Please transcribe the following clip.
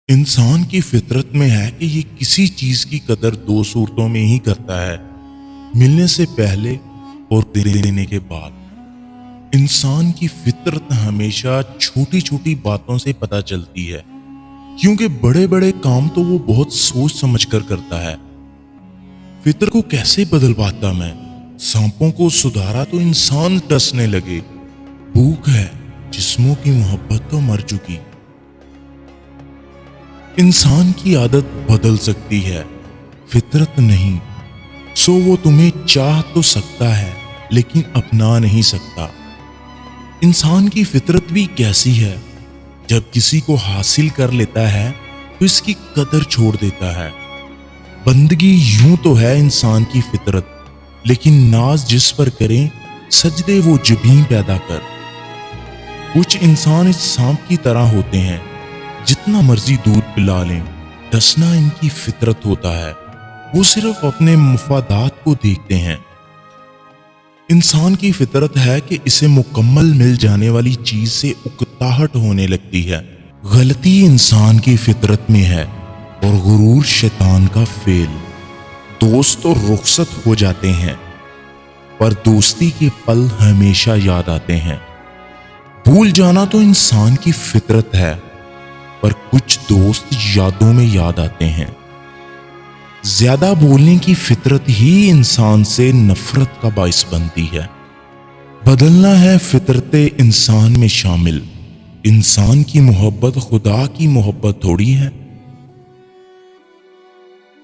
इंसान की फितरत में है कि ये किसी चीज की कदर दो सूरतों में ही करता है, मिलने से पहले और देने के बाद। इंसान की फितरत हमेशा छोटी छोटी बातों से पता चलती है, क्योंकि बड़े बड़े काम तो वो बहुत सोच समझ कर करता है। फितर को कैसे बदल पाता मैं? सांपों को सुधारा तो इंसान टसने लगे। भूख है, जिस्मों की मोहब्बत तो मर चुकी। इंसान की आदत बदल सकती है, फितरत नहीं। सो वो तुम्हें चाह तो सकता है, लेकिन अपना नहीं सकता। इंसान की फितरत भी कैसी है, जब किसी को हासिल कर लेता है तो इसकी कदर छोड़ देता है। बंदगी यूं तो है इंसान की फितरत, लेकिन नाज जिस पर करें सजदे वो जबीं पैदा कर। कुछ इंसान इस सांप की तरह होते हैं, जितना मर्जी दूध पिला लें, डसना इनकी फितरत होता है। वो सिर्फ अपने मुफादात को देखते हैं। इंसान की फितरत है कि इसे मुकम्मल मिल जाने वाली चीज से उकताहट होने लगती है। गलती इंसान की फितरत में है और गुरूर शैतान का फेल। दोस्त तो रुखसत हो जाते हैं, पर दोस्ती के पल हमेशा याद आते हैं। भूल जाना तो इंसान की फितरत है, पर कुछ दोस्त यादों में याद आते हैं। ज्यादा बोलने की फितरत ही इंसान से नफरत का बाइस बनती है। बदलना है फितरते इंसान में शामिल। इंसान की मोहब्बत खुदा की मोहब्बत थोड़ी है।